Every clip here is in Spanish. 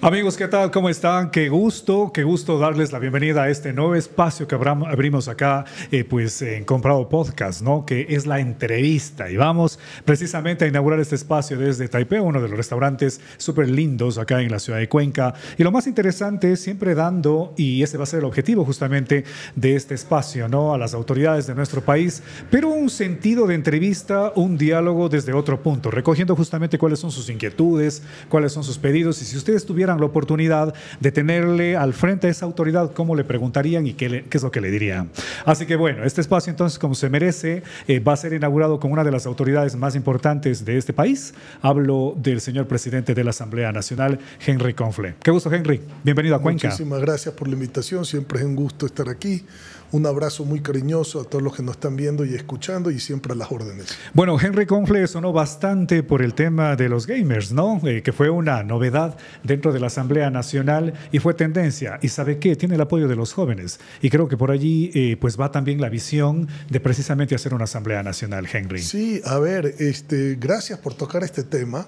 Amigos, ¿qué tal? ¿Cómo están? Qué gusto darles la bienvenida a este nuevo espacio que abrimos acá en Comprado Podcast, ¿no? Que es la entrevista. Y vamos precisamente a inaugurar este espacio desde Taipei, uno de los restaurantes súper lindos acá en la ciudad de Cuenca. Y lo más interesante es siempre dando, y ese va a ser el objetivo justamente de este espacio, ¿no? A las autoridades de nuestro país, pero un sentido de entrevista, un diálogo desde otro punto, recogiendo justamente cuáles son sus inquietudes, cuáles son sus pedidos. Y si ustedes tuvieran la oportunidad de tenerle al frente a esa autoridad, ¿cómo le preguntarían y qué es lo que le dirían? Así que bueno, este espacio entonces, como se merece, va a ser inaugurado con una de las autoridades más importantes de este país. Hablo del señor presidente de la Asamblea Nacional, Henry Confle. Qué gusto, Henry. Bienvenido a Cuenca. Muchísimas gracias por la invitación. Siempre es un gusto estar aquí. Un abrazo muy cariñoso a todos los que nos están viendo y escuchando y siempre a las órdenes. Bueno, Henry Confle sonó bastante por el tema de los gamers, ¿no? Que fue una novedad dentro de la Asamblea Nacional y fue tendencia. ¿Y sabe qué? Tiene el apoyo de los jóvenes. Y creo que por allí pues va también la visión de precisamente hacer una Asamblea Nacional, Henry. Sí, a ver, gracias por tocar este tema.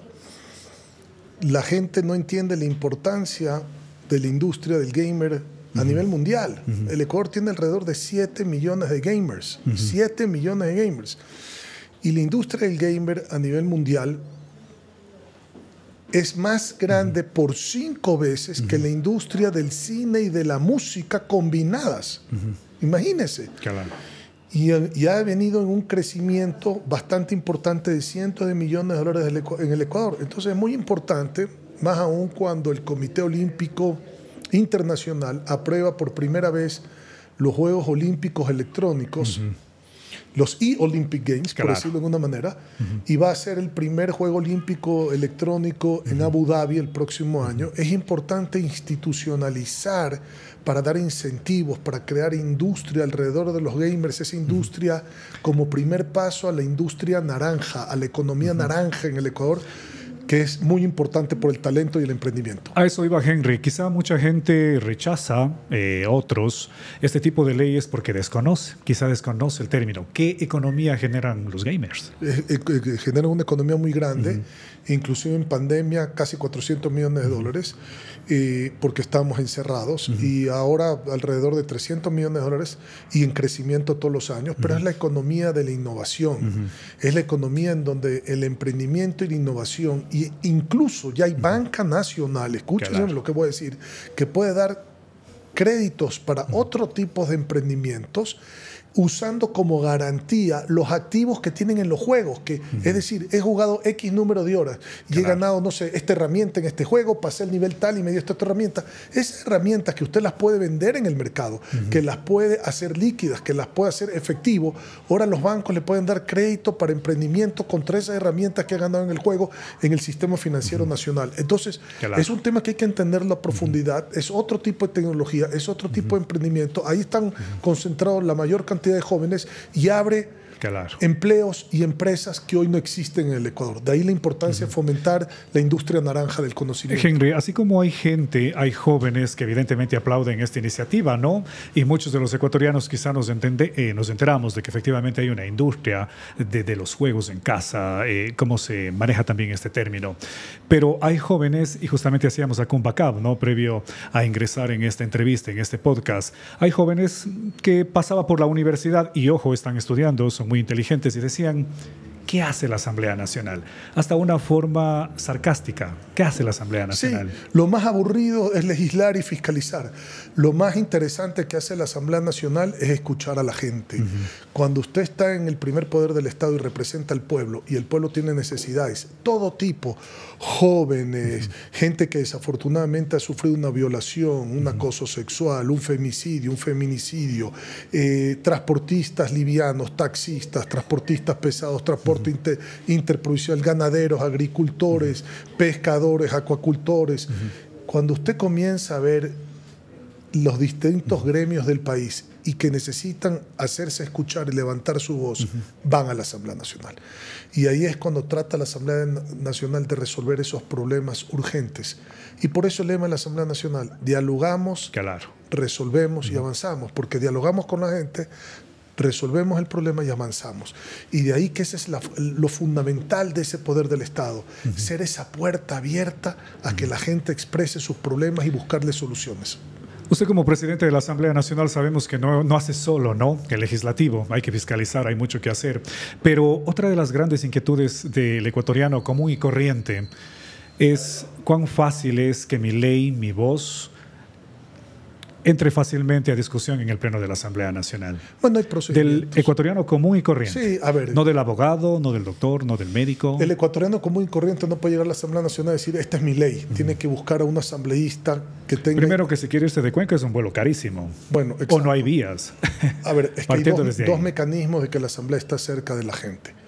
La gente no entiende la importancia de la industria del gamer a nivel mundial. El Ecuador tiene alrededor de 7 millones de gamers. 7 millones de gamers. Y la industria del gamer a nivel mundial es más grande por 5 veces que la industria del cine y de la música combinadas. Imagínense. Claro. Y ha venido en un crecimiento bastante importante de cientos de millones de dólares en el Ecuador. Entonces es muy importante, más aún cuando el Comité Olímpico Internacional aprueba por primera vez los Juegos Olímpicos Electrónicos, los e-Olympic Games, por decirlo de alguna manera, y va a ser el primer Juego Olímpico Electrónico en Abu Dhabi el próximo año. Es importante institucionalizar para dar incentivos, para crear industria alrededor de los gamers, esa industria como primer paso a la industria naranja, a la economía naranja en el Ecuador, que es muy importante por el talento y el emprendimiento. A eso iba Henry. Quizá mucha gente rechaza, otros, este tipo de leyes porque quizá desconoce el término. ¿Qué economía generan los gamers? Generan una economía muy grande, inclusive en pandemia casi 400 millones de dólares, porque estábamos encerrados, y ahora alrededor de 300 millones de dólares y en crecimiento todos los años, pero es la economía de la innovación, es la economía en donde el emprendimiento y la innovación, y incluso ya hay banca nacional, escúchenme lo que voy a decir, que puede dar créditos para otro tipo de emprendimientos usando como garantía los activos que tienen en los juegos, que es decir, he jugado X número de horas y he ganado, no sé, esta herramienta en este juego, pasé el nivel tal y me dio esta otra herramienta. Esas herramientas que usted las puede vender en el mercado, que las puede hacer líquidas, que las puede hacer efectivo, ahora los bancos le pueden dar crédito para emprendimiento contra esas herramientas que ha ganado en el juego en el sistema financiero nacional. Entonces, es un tema que hay que entenderlo a profundidad, es otro tipo de tecnología, es otro tipo de emprendimiento. Ahí están concentrados la mayor cantidad de jóvenes y abre empleos y empresas que hoy no existen en el Ecuador. De ahí la importancia de fomentar la industria naranja del conocimiento. Henry, así como hay jóvenes que evidentemente aplauden esta iniciativa, ¿no? Y muchos de los ecuatorianos quizá nos enteramos de que efectivamente hay una industria de los juegos en casa, cómo se maneja también este término. Pero hay jóvenes, y justamente hacíamos acá un backup, ¿no? Previo a ingresar en esta entrevista, en este podcast, hay jóvenes que pasaban por la universidad y, ojo, están estudiando, son muy inteligentes y decían, ¿qué hace la Asamblea Nacional? Hasta una forma sarcástica. ¿Qué hace la Asamblea Nacional? Sí, lo más aburrido es legislar y fiscalizar. Lo más interesante que hace la Asamblea Nacional es escuchar a la gente. Cuando usted está en el primer poder del Estado y representa al pueblo, y el pueblo tiene necesidades, todo tipo, jóvenes, gente que desafortunadamente ha sufrido una violación, un acoso sexual, un femicidio, un feminicidio, transportistas livianos, taxistas, transportistas pesados, transporte interprovincial, ganaderos, agricultores, pescadores, acuacultores. Cuando usted comienza a ver los distintos gremios del país y que necesitan hacerse escuchar y levantar su voz, van a la Asamblea Nacional. Y ahí es cuando trata la Asamblea Nacional de resolver esos problemas urgentes. Y por eso el lema de la Asamblea Nacional, dialogamos, resolvemos y avanzamos, porque dialogamos con la gente, resolvemos el problema y avanzamos. Y de ahí que ese es lo fundamental de ese poder del Estado, ser esa puerta abierta a que la gente exprese sus problemas y buscarle soluciones. Usted como presidente de la Asamblea Nacional sabemos que no hace solo, ¿no? El legislativo, hay que fiscalizar, hay mucho que hacer. Pero otra de las grandes inquietudes del ecuatoriano común y corriente es cuán fácil es que mi ley, mi voz, entre fácilmente a discusión en el Pleno de la Asamblea Nacional. Bueno, hay procedimientos. Del ecuatoriano común y corriente. Sí, a ver. No del abogado, no del doctor, no del médico. El ecuatoriano común y corriente no puede llegar a la Asamblea Nacional y decir, esta es mi ley. Tiene que buscar a un asambleísta que tenga... Primero, que si quiere irse de Cuenca es un vuelo carísimo. Bueno, exacto. O no hay vías. A ver, es que hay dos mecanismos de que la Asamblea está cerca de la gente.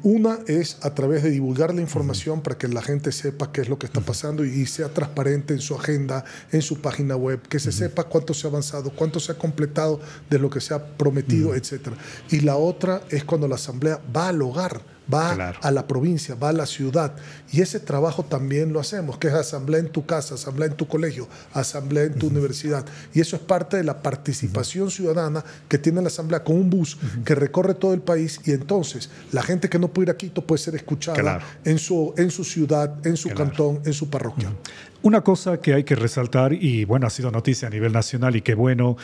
Una es a través de divulgar la información para que la gente sepa qué es lo que está pasando y sea transparente en su agenda, en su página web, que se sepa cuánto se ha avanzado, cuánto se ha completado de lo que se ha prometido, etc. Y la otra es cuando la Asamblea va al hogar, va a la provincia, va a la ciudad. Y ese trabajo también lo hacemos, que es asamblea en tu casa, asamblea en tu colegio, asamblea en tu universidad. Y eso es parte de la participación ciudadana que tiene la asamblea con un bus que recorre todo el país, y entonces la gente que no puede ir a Quito puede ser escuchada en su ciudad, en su cantón, en su parroquia. Una cosa que hay que resaltar, y bueno, ha sido noticia a nivel nacional y qué bueno,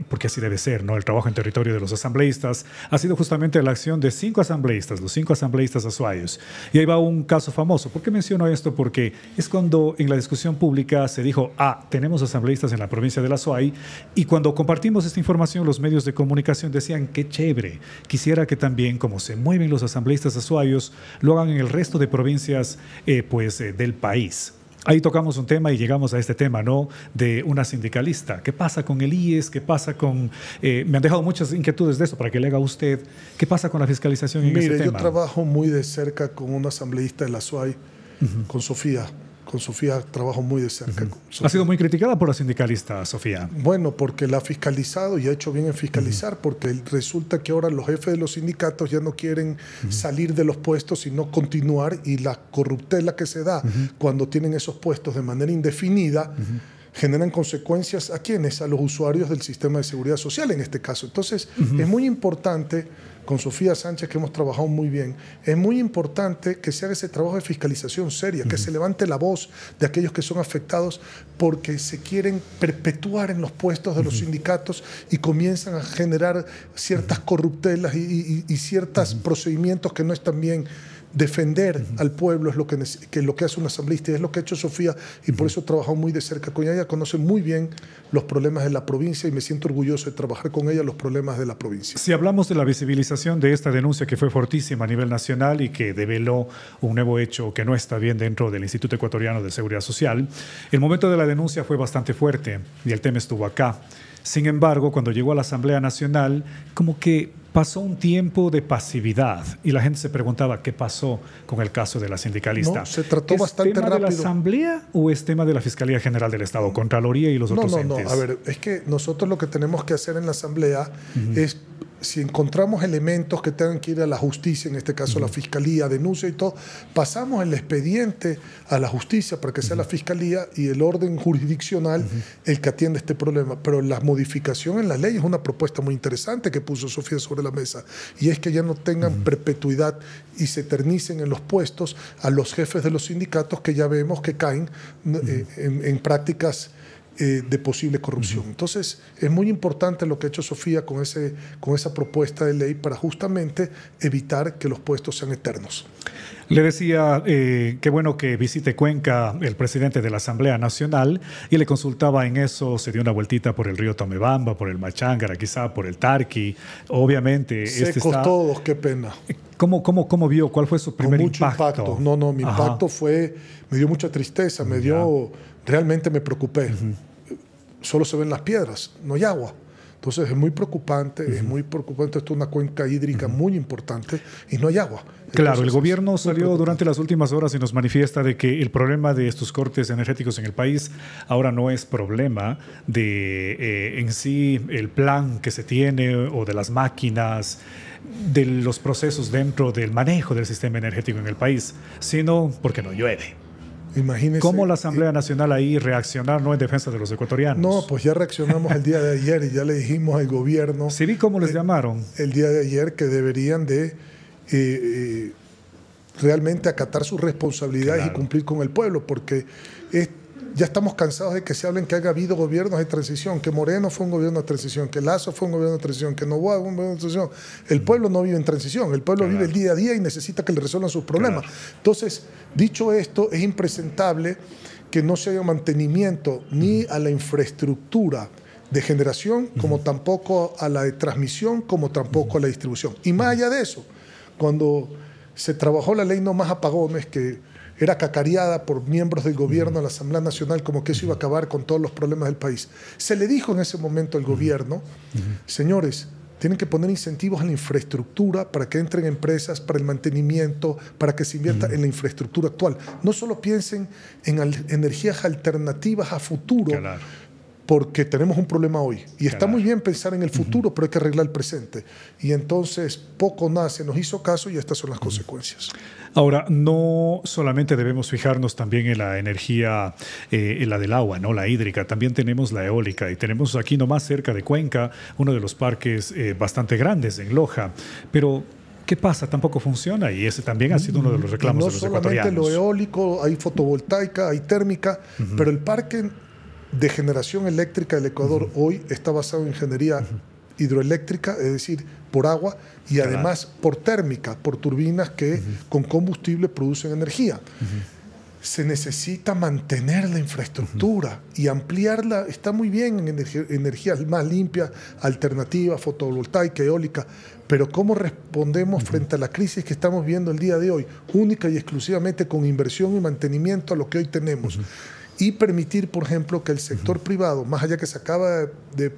porque así debe ser, ¿no? El trabajo en territorio de los asambleístas ha sido justamente la acción de 5 asambleístas, los 5 asambleístas azuayos. Y ahí va un caso famoso. ¿Por qué menciono esto? Porque es cuando en la discusión pública se dijo, tenemos asambleístas en la provincia del Azuay, y cuando compartimos esta información, los medios de comunicación decían, qué chévere, quisiera que también, como se mueven los asambleístas azuayos, lo hagan en el resto de provincias del país. Ahí tocamos un tema y llegamos a este tema, ¿no? De una sindicalista. ¿Qué pasa con el IES? ¿Qué pasa con...? Me han dejado muchas inquietudes de eso para que le haga usted. ¿Qué pasa con la fiscalización en ese tema? Mire, yo trabajo muy de cerca con una asambleísta de la SUAY, con Sofía. Con Sofía trabajo muy de cerca. Ha sido muy criticada por la sindicalista, Sofía. Bueno, porque la ha fiscalizado y ha hecho bien en fiscalizar, porque resulta que ahora los jefes de los sindicatos ya no quieren salir de los puestos, sino continuar, y la corruptela que se da cuando tienen esos puestos de manera indefinida generan consecuencias ¿a quiénes? A los usuarios del sistema de seguridad social en este caso. Entonces, es muy importante, con Sofía Sánchez, que hemos trabajado muy bien, es muy importante que se haga ese trabajo de fiscalización seria, que se levante la voz de aquellos que son afectados porque se quieren perpetuar en los puestos de los sindicatos y comienzan a generar ciertas corruptelas y ciertos procedimientos que no están bien. Defender al pueblo es lo que hace un asambleísta, y es lo que ha hecho Sofía, y por eso he trabajado muy de cerca con ella. Ella conoce muy bien los problemas de la provincia y me siento orgulloso de trabajar con ella los problemas de la provincia. Si hablamos de la visibilización de esta denuncia que fue fortísima a nivel nacional y que develó un nuevo hecho que no está bien dentro del Instituto Ecuatoriano de Seguridad Social, el momento de la denuncia fue bastante fuerte y el tema estuvo acá. Sin embargo, cuando llegó a la Asamblea Nacional, como que pasó un tiempo de pasividad y la gente se preguntaba qué pasó con el caso de la sindicalista. No, se trató bastante rápido. ¿Es tema de la Asamblea o es tema de la Fiscalía General del Estado, Contraloría y los otros entes? No. A ver, es que nosotros lo que tenemos que hacer en la Asamblea es, si encontramos elementos que tengan que ir a la justicia, en este caso la Fiscalía, denuncia y todo, pasamos el expediente a la justicia para que sea la Fiscalía y el orden jurisdiccional el que atiende este problema. Pero la modificación en la ley es una propuesta muy interesante que puso Sofía sobre la mesa, y es que ya no tengan perpetuidad y se eternicen en los puestos a los jefes de los sindicatos que ya vemos que caen en prácticas de posible corrupción. Entonces, es muy importante lo que ha hecho Sofía con esa propuesta de ley para justamente evitar que los puestos sean eternos. Le decía, qué bueno que visite Cuenca el presidente de la Asamblea Nacional, y le consultaba en eso, se dio una vueltita por el río Tomebamba, por el Machángara, quizá por el Tarqui. Obviamente... Secos todos, qué pena. ¿Cómo vio? ¿Cuál fue su primer impacto? No, mi impacto me dio mucha tristeza, realmente me preocupé. Solo se ven las piedras, no hay agua. Entonces es muy preocupante, Esto es una cuenca hídrica muy importante y no hay agua. Claro, el gobierno salió durante las últimas horas y nos manifiesta de que el problema de estos cortes energéticos en el país ahora no es problema de en sí el plan que se tiene o de las máquinas, de los procesos dentro del manejo del sistema energético en el país, sino porque no llueve. Imagínese. ¿Cómo la Asamblea Nacional ahí reaccionar, no en defensa de los ecuatorianos? No, pues ya reaccionamos el día de ayer y ya le dijimos al gobierno. Sí, vi cómo les llamaron. El día de ayer que deberían de realmente acatar sus responsabilidades y cumplir con el pueblo, porque ya estamos cansados de que se hablen que haya habido gobiernos de transición, que Moreno fue un gobierno de transición, que Lazo fue un gobierno de transición, que Noboa fue un gobierno de transición. El pueblo no vive en transición, el pueblo vive el día a día y necesita que le resuelvan sus problemas. Entonces, dicho esto, es impresentable que no se haya mantenimiento ni a la infraestructura de generación, como tampoco a la de transmisión, como tampoco a la distribución. Y más allá de eso, cuando se trabajó la ley No Más Apagones, que era cacareada por miembros del gobierno de la Asamblea Nacional como que eso iba a acabar con todos los problemas del país. Se le dijo en ese momento al gobierno, señores, tienen que poner incentivos en la infraestructura para que entren empresas, para el mantenimiento, para que se invierta en la infraestructura actual. No solo piensen en energías alternativas a futuro, porque tenemos un problema hoy. Y está muy bien pensar en el futuro, pero hay que arreglar el presente. Y entonces, poco nada se nos hizo caso y estas son las consecuencias. Ahora, no solamente debemos fijarnos también en la energía, en la del agua, ¿no? La hídrica, también tenemos la eólica y tenemos aquí nomás cerca de Cuenca uno de los parques bastante grandes en Loja. Pero ¿qué pasa? Tampoco funciona y ese también ha sido uno de los reclamos de los ecuatorianos. No solamente lo eólico, hay fotovoltaica, hay térmica, pero el parque de generación eléctrica del Ecuador hoy está basado en ingeniería hidroeléctrica, es decir, por agua y además por térmica, por turbinas que con combustible producen energía. Se necesita mantener la infraestructura y ampliarla. Está muy bien en energías más limpias, alternativas, fotovoltaica, eólica, pero ¿cómo respondemos frente a la crisis que estamos viendo el día de hoy? Única y exclusivamente con inversión y mantenimiento a lo que hoy tenemos. Y permitir, por ejemplo, que el sector privado, más allá que se acaba de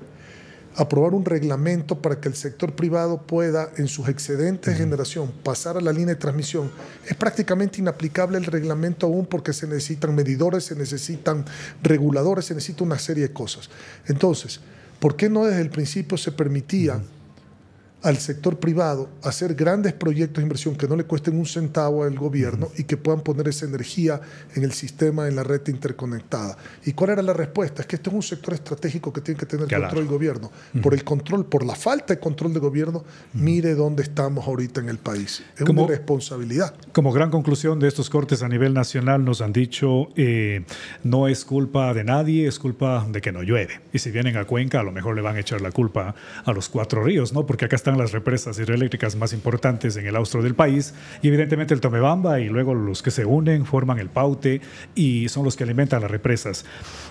aprobar un reglamento para que el sector privado pueda, en sus excedentes de generación, pasar a la línea de transmisión, es prácticamente inaplicable el reglamento aún porque se necesitan medidores, se necesitan reguladores, se necesita una serie de cosas. Entonces, ¿por qué no desde el principio se permitía al sector privado hacer grandes proyectos de inversión que no le cuesten un centavo al gobierno y que puedan poner esa energía en el sistema, en la red interconectada? ¿Y cuál era la respuesta? Es que este es un sector estratégico que tiene que tener control el gobierno. Por el control, por la falta de control del gobierno, mire dónde estamos ahorita en el país. Es una responsabilidad. Como gran conclusión de estos cortes a nivel nacional nos han dicho no es culpa de nadie, es culpa de que no llueve. Y si vienen a Cuenca, a lo mejor le van a echar la culpa a los Cuatro Ríos, ¿no? Porque acá están las represas hidroeléctricas más importantes en el austro del país y evidentemente el Tomebamba y luego los que se unen forman el Paute y son los que alimentan las represas.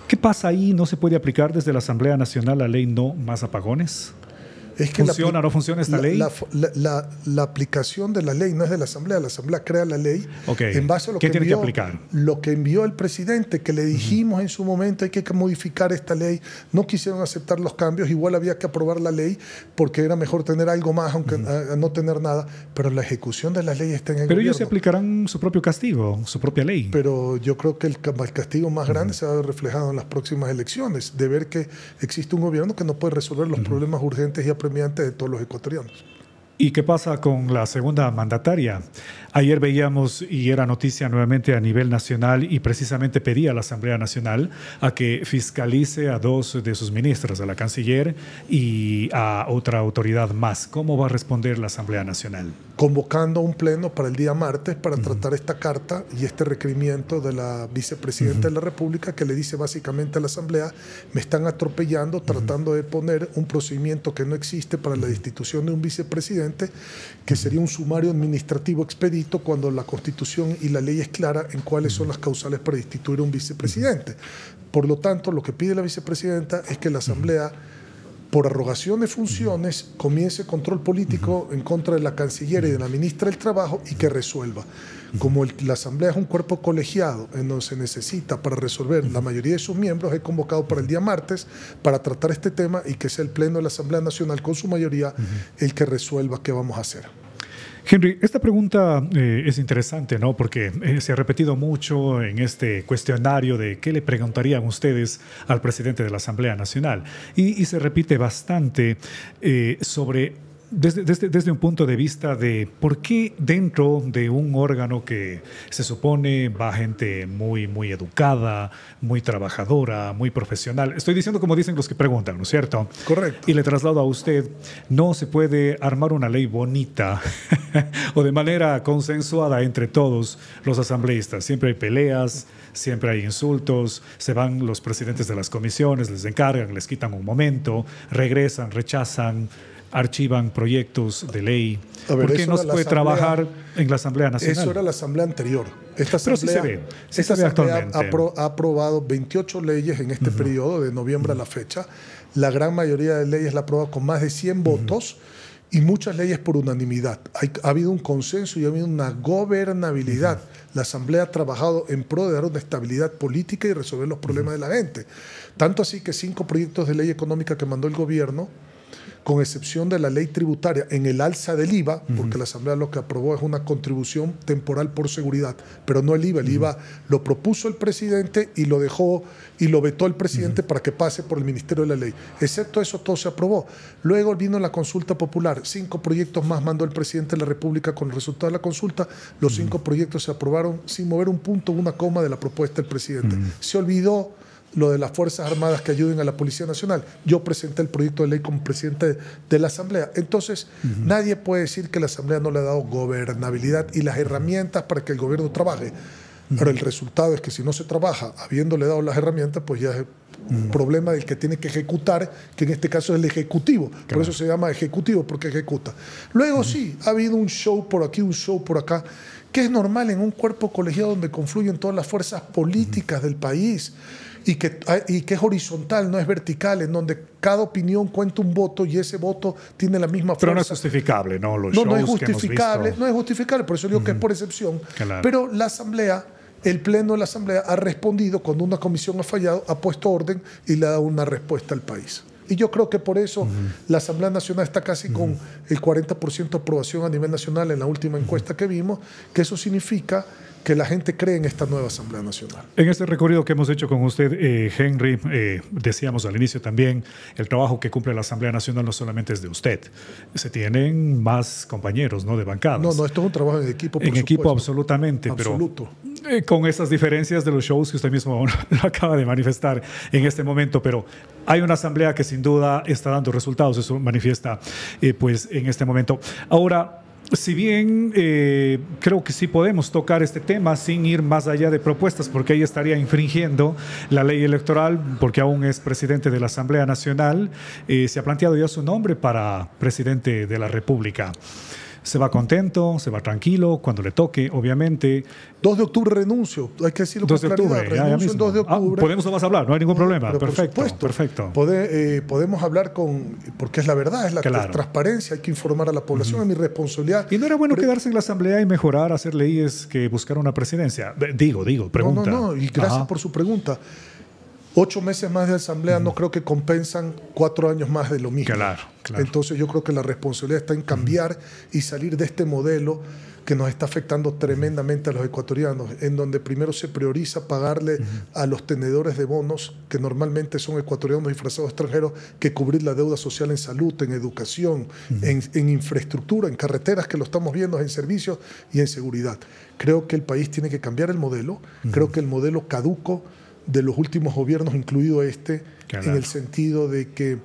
¿Qué pasa ahí? ¿No se puede aplicar desde la Asamblea Nacional la ley No Más Apagones? Es que ¿Funciona o no funciona esta ley? La aplicación de la ley no es de la Asamblea crea la ley en base a lo ¿Qué tiene que aplicar? Lo que envió el presidente, que le dijimos en su momento hay que modificar esta ley, no quisieron aceptar los cambios, igual había que aprobar la ley porque era mejor tener algo más aunque no tener nada, pero la ejecución de la ley está en el gobierno. Pero ellos se aplicarán su propio castigo, su propia ley. Pero yo creo que el castigo más grande se va a ver reflejado en las próximas elecciones, de ver que existe un gobierno que no puede resolver los problemas urgentes y apremiantes de todos los ecuatorianos. ¿Y qué pasa con la segunda mandataria? Ayer veíamos, y era noticia nuevamente a nivel nacional, y precisamente pedía a la Asamblea Nacional a que fiscalice a dos de sus ministras, a la canciller y a otra autoridad más. ¿Cómo va a responder la Asamblea Nacional? Convocando un pleno para el día martes para tratar esta carta y este requerimiento de la vicepresidenta de la República, que le dice básicamente a la Asamblea: me están atropellando tratando de poner un procedimiento que no existe para la destitución de un vicepresidente, que sería un sumario administrativo expedito cuando la Constitución y la ley es clara en cuáles son las causales para destituir a un vicepresidente. Por lo tanto, lo que pide la vicepresidenta es que la Asamblea, por arrogación de funciones, comience control político en contra de la canciller y de la ministra del Trabajo y que resuelva. Como la Asamblea es un cuerpo colegiado en donde se necesita para resolver la mayoría de sus miembros, he convocado para el día martes para tratar este tema y que sea el Pleno de la Asamblea Nacional con su mayoría el que resuelva qué vamos a hacer. Henry, esta pregunta es interesante, ¿no? Porque se ha repetido mucho en este cuestionario de qué le preguntarían ustedes al presidente de la Asamblea Nacional. Y se repite bastante sobre desde un punto de vista de por qué dentro de un órgano que se supone va gente muy, muy educada, muy trabajadora, muy profesional, estoy diciendo como dicen los que preguntan, ¿no es cierto? Correcto. Y le traslado a usted, no se puede armar una ley bonita o de manera consensuada entre todos los asambleístas. Siempre hay peleas, siempre hay insultos, se van los presidentes de las comisiones, les encargan, les quitan un momento, regresan, rechazan, archivan proyectos de ley. ¿Por qué no se puede trabajar en la Asamblea Nacional? Eso era la Asamblea anterior. Esta Pero sí se ve, esta Asamblea ha aprobado 28 leyes en este periodo, de noviembre a la fecha. La gran mayoría de leyes la ha aprobado con más de 100 votos y muchas leyes por unanimidad. Ha habido un consenso y ha habido una gobernabilidad. La Asamblea ha trabajado en pro de dar una estabilidad política y resolver los problemas de la gente. Tanto así que 5 proyectos de ley económica que mandó el gobierno, con excepción de la ley tributaria, en el alza del IVA, porque la Asamblea lo que aprobó es una contribución temporal por seguridad, pero no el IVA. El IVA lo propuso el presidente y lo dejó y lo vetó el presidente para que pase por el Ministerio de la Ley. Excepto eso, todo se aprobó. Luego vino la consulta popular. 5 proyectos más mandó el presidente de la República con el resultado de la consulta. Los 5 proyectos se aprobaron sin mover un punto, una coma de la propuesta del presidente. Se olvidó lo de las Fuerzas Armadas que ayuden a la Policía Nacional. Yo presenté el proyecto de ley como presidente de la Asamblea. Entonces, nadie puede decir que la Asamblea no le ha dado gobernabilidad y las herramientas para que el gobierno trabaje. Pero el resultado es que si no se trabaja habiéndole dado las herramientas, pues ya es un problema del que tiene que ejecutar, que en este caso es el Ejecutivo. Claro. Por eso se llama Ejecutivo, porque ejecuta. Luego sí, ha habido un show por aquí, un show por acá, que es normal en un cuerpo colegiado donde confluyen todas las fuerzas políticas del país. Y que es horizontal, no es vertical, en donde cada opinión cuenta un voto y ese voto tiene la misma fuerza. Pero no es justificable, ¿no? Los no es shows justificable, que hemos visto. no es justificable, por eso digo que es por excepción. Claro. Pero la Asamblea, el Pleno de la Asamblea ha respondido cuando una comisión ha fallado, ha puesto orden y le ha dado una respuesta al país. Y yo creo que por eso la Asamblea Nacional está casi con el 40% de aprobación a nivel nacional en la última encuesta que vimos, que eso significa que la gente cree en esta nueva Asamblea Nacional. En este recorrido que hemos hecho con usted, Henry, decíamos al inicio también, el trabajo que cumple la Asamblea Nacional no solamente es de usted, se tienen más compañeros, ¿no?, de bancadas. No, esto es un trabajo en equipo, por En supuesto. equipo, absolutamente. Absoluto. Pero con esas diferencias de los shows que usted mismo lo acaba de manifestar en este momento, pero hay una Asamblea que sin duda está dando resultados, eso manifiesta pues en este momento. Ahora, si bien creo que sí podemos tocar este tema sin ir más allá de propuestas, porque ahí estaría infringiendo la ley electoral, porque aún es presidente de la Asamblea Nacional, se ha planteado ya su nombre para presidente de la República. Se va contento, se va tranquilo, cuando le toque, obviamente. 2 de octubre renuncio, hay que decirlo con claridad. Renuncio el 2 de octubre. Podemos nomás hablar, no hay ningún problema. Pero perfecto, por supuesto, perfecto. Podemos hablar porque es la verdad, es la transparencia, hay que informar a la población, es mi responsabilidad. ¿Y no era bueno quedarse en la Asamblea y mejorar, hacer leyes que buscar una presidencia? Digo, pregunta. No, y gracias por su pregunta. 8 meses más de Asamblea no creo que compensan 4 años más de lo mismo. Claro. Entonces yo creo que la responsabilidad está en cambiar y salir de este modelo que nos está afectando tremendamente a los ecuatorianos, en donde primero se prioriza pagarle a los tenedores de bonos, que normalmente son ecuatorianos disfrazados extranjeros, que cubrir la deuda social en salud, en educación, en infraestructura, en carreteras, que lo estamos viendo, en servicios y en seguridad. Creo que el país tiene que cambiar el modelo. Creo que el modelo caduco de los últimos gobiernos, incluido este, en el sentido de que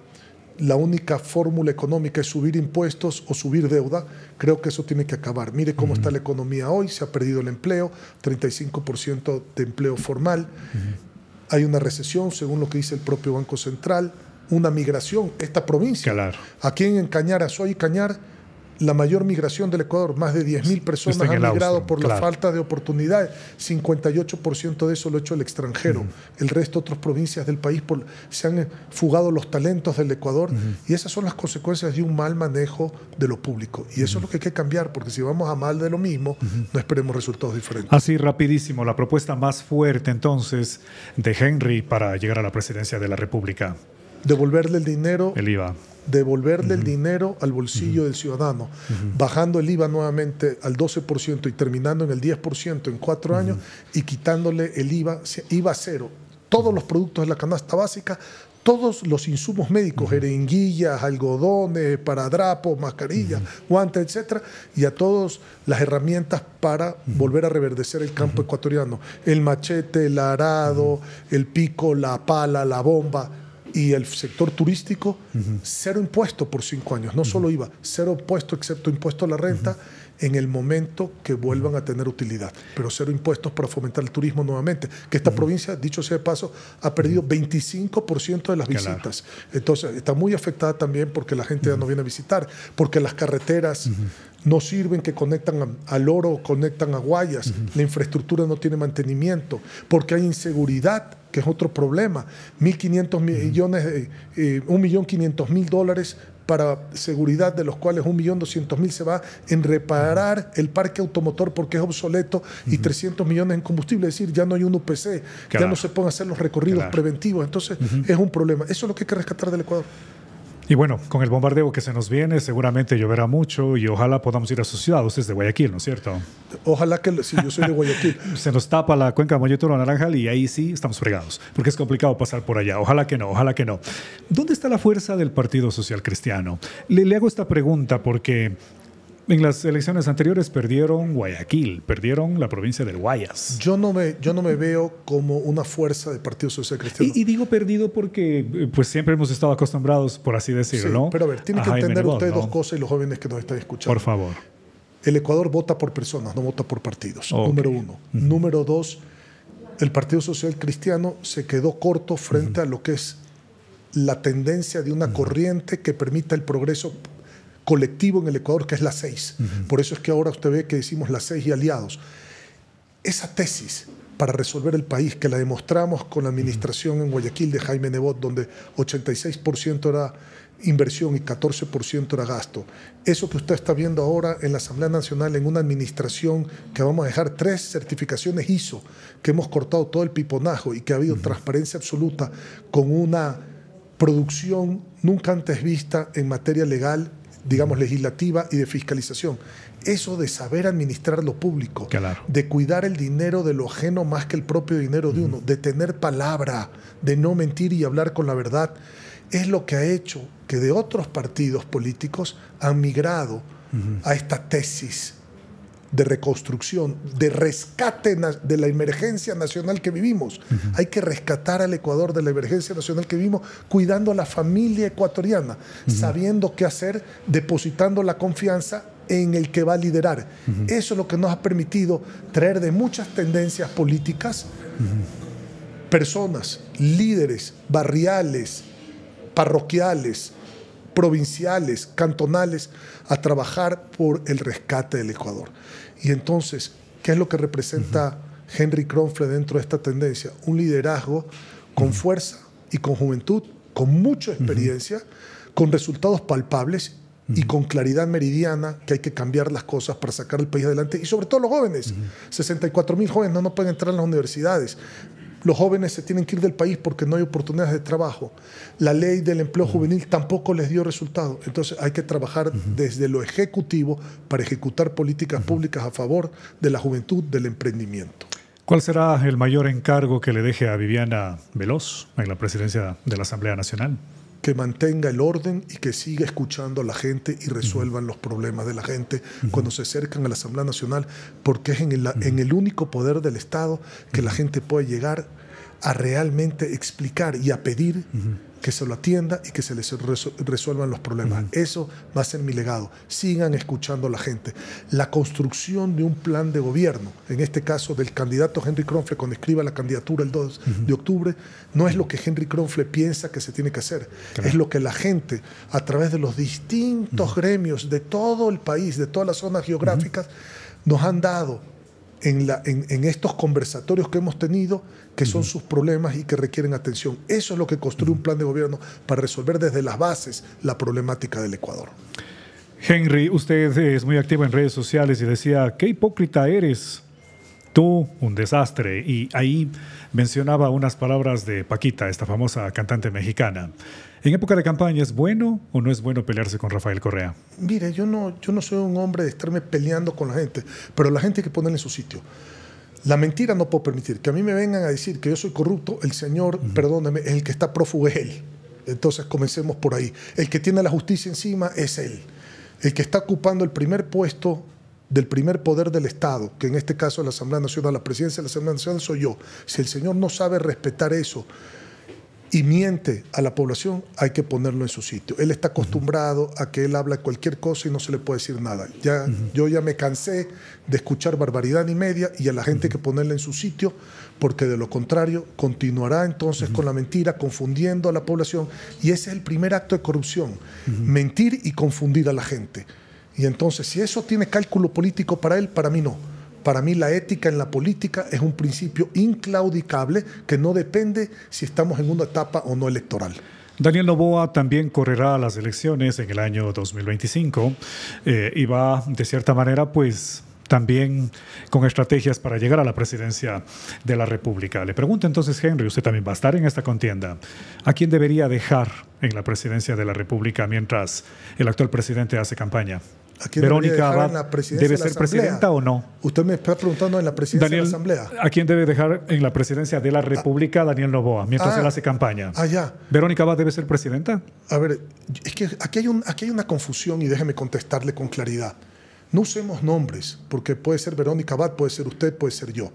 la única fórmula económica es subir impuestos o subir deuda. Creo que eso tiene que acabar. Mire cómo está la economía hoy, se ha perdido el empleo, 35% de empleo formal. Hay una recesión, según lo que dice el propio Banco Central, una migración. Esta provincia, aquí en Cañar, Azuay y Cañar, la mayor migración del Ecuador, más de 10.000 personas han migrado por la falta de oportunidades. 58% de eso lo ha hecho el extranjero. El resto de otras provincias del país se han fugado los talentos del Ecuador y esas son las consecuencias de un mal manejo de lo público. Y eso es lo que hay que cambiar, porque si vamos a mal de lo mismo, no esperemos resultados diferentes. Así rapidísimo, la propuesta más fuerte entonces de Henry para llegar a la presidencia de la República. Devolverle el dinero. El IVA. Devolverle el dinero al bolsillo del ciudadano, bajando el IVA nuevamente al 12% y terminando en el 10% en 4 años y quitándole el IVA cero. todos los productos de la canasta básica, todos los insumos médicos, jeringuillas, algodones, paradrapos, mascarillas, guantes, etcétera, y a todas las herramientas para volver a reverdecer el campo ecuatoriano. El machete, el arado, el pico, la pala, la bomba. Y el sector turístico, cero impuesto por 5 años, no solo IVA, cero impuesto excepto impuesto a la renta en el momento que vuelvan a tener utilidad, pero cero impuestos para fomentar el turismo nuevamente, que esta provincia, dicho sea de paso, ha perdido 25% de las visitas. Entonces está muy afectada también porque la gente ya no viene a visitar, porque las carreteras no sirven, que conectan al Oro, conectan a Guayas, la infraestructura no tiene mantenimiento, porque hay inseguridad, que es otro problema. 1.500 millones, $1.500.000 para seguridad, de los cuales 1.200.000 se va en reparar el parque automotor porque es obsoleto, y 300 millones en combustible. Es decir, ya no hay un UPC, ya no se pueden hacer los recorridos preventivos. Entonces es un problema. Eso es lo que hay que rescatar del Ecuador. Y bueno, con el bombardeo que se nos viene, seguramente lloverá mucho y ojalá podamos ir a su ciudad. Usted es de Guayaquil, ¿no es cierto? Ojalá que sí, yo soy de Guayaquil. Se nos tapa la cuenca Molloturo-Naranjal y ahí sí estamos fregados, porque es complicado pasar por allá. Ojalá que no, ojalá que no. ¿Dónde está la fuerza del Partido Social Cristiano? Le hago esta pregunta porque en las elecciones anteriores perdieron Guayaquil, perdieron la provincia del Guayas. Yo no me veo como una fuerza del Partido Social Cristiano. Y digo perdido porque pues siempre hemos estado acostumbrados, por así decirlo, sí, ¿no? Pero a ver, tienen que entender ustedes dos cosas, y los jóvenes que nos están escuchando. Por favor. El Ecuador vota por personas, no vota por partidos. Número uno. Número dos, el Partido Social Cristiano se quedó corto frente a lo que es la tendencia de una corriente que permita el progreso colectivo en el Ecuador, que es la 6. Por eso es que ahora usted ve que decimos la 6 y aliados. Esa tesis para resolver el país, que la demostramos con la administración en Guayaquil de Jaime Nebot, donde 86% era inversión y 14% era gasto. Eso que usted está viendo ahora en la Asamblea Nacional, en una administración que vamos a dejar 3 certificaciones ISO, que hemos cortado todo el piponajo y que ha habido transparencia absoluta, con una producción nunca antes vista en materia legal, digamos, legislativa y de fiscalización. Eso de saber administrar lo público, de cuidar el dinero de lo ajeno más que el propio dinero de uno, de tener palabra, de no mentir y hablar con la verdad, es lo que ha hecho que de otros partidos políticos han migrado a esta tesis de reconstrucción, de rescate de la emergencia nacional que vivimos. Hay que rescatar al Ecuador de la emergencia nacional que vivimos, cuidando a la familia ecuatoriana, sabiendo qué hacer, depositando la confianza en el que va a liderar. Eso es lo que nos ha permitido traer de muchas tendencias políticas personas, líderes barriales, parroquiales, provinciales, cantonales, a trabajar por el rescate del Ecuador. Y entonces, ¿qué es lo que representa Henry Kronfle dentro de esta tendencia? Un liderazgo con fuerza y con juventud, con mucha experiencia, con resultados palpables y con claridad meridiana, que hay que cambiar las cosas para sacar el país adelante. Y sobre todo los jóvenes. 64.000 jóvenes no pueden entrar en las universidades. Los jóvenes se tienen que ir del país porque no hay oportunidades de trabajo. La ley del empleo juvenil tampoco les dio resultado. Entonces hay que trabajar desde lo ejecutivo para ejecutar políticas públicas a favor de la juventud, del emprendimiento. ¿Cuál será el mayor encargo que le deje a Viviana Veloz en la presidencia de la Asamblea Nacional? Que mantenga el orden y que siga escuchando a la gente y resuelvan los problemas de la gente cuando se acercan a la Asamblea Nacional, porque es en el único poder del Estado que la gente puede llegar a realmente explicar y a pedir que se lo atienda y que se les resuelvan los problemas. Eso va a ser mi legado. Sigan escuchando a la gente. La construcción de un plan de gobierno, en este caso del candidato Henry Kronfle, cuando escriba la candidatura el 2 de octubre, no es lo que Henry Kronfle piensa que se tiene que hacer. Es lo que la gente, a través de los distintos gremios de todo el país, de todas las zonas geográficas, nos han dado en estos conversatorios que hemos tenido, que son sus problemas y que requieren atención. Eso es lo que construye un plan de gobierno para resolver desde las bases la problemática del Ecuador. Henry, usted es muy activo en redes sociales y decía, qué hipócrita eres. Tú, un desastre. Y ahí mencionaba unas palabras de Paquita, esta famosa cantante mexicana. ¿En época de campaña es bueno o no es bueno pelearse con Rafael Correa? Mire, yo no soy un hombre de estarme peleando con la gente, pero la gente hay que ponerle en su sitio. La mentira no puedo permitir. Que a mí me vengan a decir que yo soy corrupto, el Señor, perdóneme, es el que está prófugo, es Él. Entonces comencemos por ahí. El que tiene la justicia encima es Él. El que está ocupando el primer puesto del primer poder del Estado, que en este caso es la Asamblea Nacional, la presidencia de la Asamblea Nacional soy yo. Si el Señor no sabe respetar eso y miente a la población, hay que ponerlo en su sitio. Él está acostumbrado a que él habla cualquier cosa y no se le puede decir nada. Yo ya me cansé de escuchar barbaridad y media, y a la gente hay que ponerla en su sitio, porque de lo contrario continuará entonces con la mentira, confundiendo a la población, y ese es el primer acto de corrupción, mentir y confundir a la gente. Y entonces, si eso tiene cálculo político para él, para mí no. Para mí la ética en la política es un principio inclaudicable que no depende si estamos en una etapa o no electoral. Daniel Noboa también correrá a las elecciones en el año 2025 y va, de cierta manera, pues también con estrategias para llegar a la presidencia de la República. Le pregunto entonces, Henry, usted también va a estar en esta contienda. ¿A quién debería dejar en la presidencia de la República mientras el actual presidente hace campaña? ¿Verónica Abad debe ser presidenta o no? Usted me está preguntando en la presidencia Daniel, de la Asamblea. ¿A quién debe dejar en la presidencia de la República Daniel Noboa mientras él hace campaña? Ya. ¿Verónica Abad debe ser presidenta? A ver, es que aquí hay una confusión, y déjeme contestarle con claridad. No usemos nombres, porque puede ser Verónica Abad, puede ser usted, puede ser yo.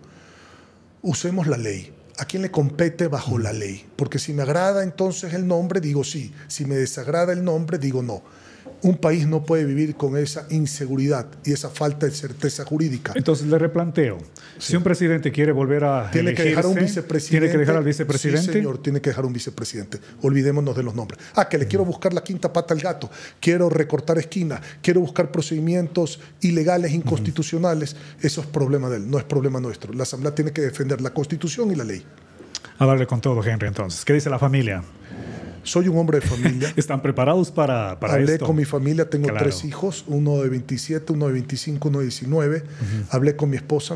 Usemos la ley. ¿A quién le compete bajo la ley? Porque si me agrada entonces el nombre, digo sí. Si me desagrada el nombre, digo no. Un país no puede vivir con esa inseguridad y esa falta de certeza jurídica. Entonces le replanteo. Sí. Si un presidente quiere volver a tiene que dejar un vicepresidente. ¿Tiene que dejar al vicepresidente? Sí, señor, tiene que dejar un vicepresidente. Olvidémonos de los nombres. Que le quiero buscar la quinta pata al gato. Quiero recortar esquinas. Quiero buscar procedimientos ilegales, inconstitucionales. Eso es problema de él, no es problema nuestro. La Asamblea tiene que defender la Constitución y la ley. A darle con todo, Henry, entonces. ¿Qué dice la familia? Soy un hombre de familia. ¿Están preparados para Hablé esto? Con mi familia, tengo 3 hijos, uno de 27, uno de 25, uno de 19. Hablé con mi esposa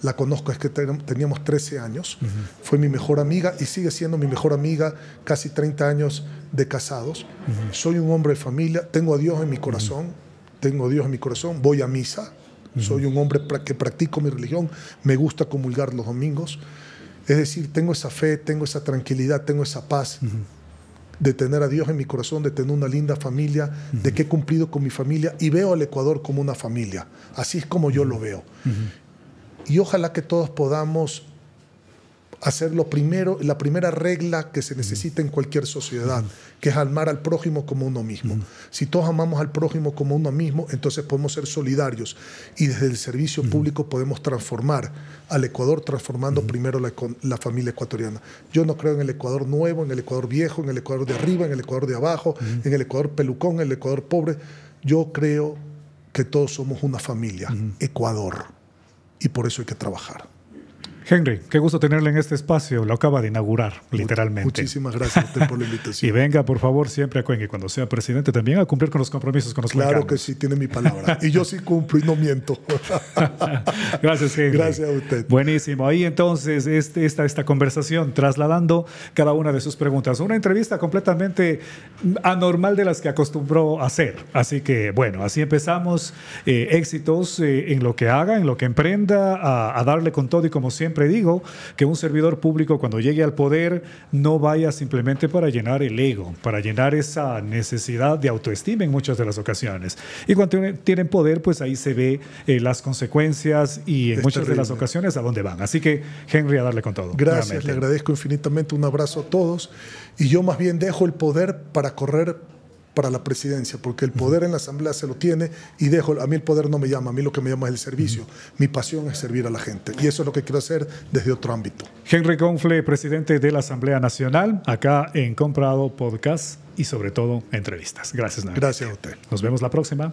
la conozco, es que teníamos 13 años. Fue mi mejor amiga y sigue siendo mi mejor amiga, casi 30 años de casados. Soy un hombre de familia, tengo a Dios en mi corazón, voy a misa, soy un hombre que practico mi religión, me gusta comulgar los domingos. Es decir, tengo esa fe, tengo esa tranquilidad, tengo esa paz de tener a Dios en mi corazón, de tener una linda familia, de que he cumplido con mi familia y veo al Ecuador como una familia. Así es como yo lo veo. Y ojalá que todos podamos hacer lo primero, la primera regla que se necesita en cualquier sociedad, que es amar al prójimo como uno mismo. Si todos amamos al prójimo como uno mismo, entonces podemos ser solidarios y desde el servicio público podemos transformar al Ecuador, transformando primero la familia ecuatoriana. Yo no creo en el Ecuador nuevo, en el Ecuador viejo, en el Ecuador de arriba, en el Ecuador de abajo, en el Ecuador pelucón, en el Ecuador pobre. Yo creo que todos somos una familia, Ecuador, y por eso hay que trabajar. Henry, qué gusto tenerle en este espacio. Lo acaba de inaugurar, literalmente. Muchísimas gracias a usted por la invitación. Y venga, por favor, siempre a Cuenca, cuando sea presidente, también a cumplir con los compromisos con los cuencanos. Claro que sí, tiene mi palabra. Y yo sí cumplo y no miento. Gracias, Henry. Gracias a usted. Buenísimo. Ahí entonces esta conversación, trasladando cada una de sus preguntas. Una entrevista completamente anormal de las que acostumbró hacer. Así que, bueno, así empezamos. Éxitos en lo que haga, en lo que emprenda, a darle con todo y como siempre digo, que un servidor público cuando llegue al poder no vaya simplemente para llenar el ego, para llenar esa necesidad de autoestima en muchas de las ocasiones. Y cuando tienen poder, pues ahí se ve las consecuencias y en muchas de las ocasiones a dónde van. Así que, Henry, a darle con todo. Gracias, nuevamente. Le agradezco infinitamente. Un abrazo a todos. Y yo más bien dejo el poder para correr para la presidencia, porque el poder en la Asamblea se lo tiene y a mí el poder no me llama, a mí lo que me llama es el servicio. Mi pasión es servir a la gente y eso es lo que quiero hacer desde otro ámbito. Henry Confle, presidente de la Asamblea Nacional, acá en Comprado Podcast y sobre todo entrevistas. Gracias, Nadia. Gracias a usted. Nos vemos la próxima.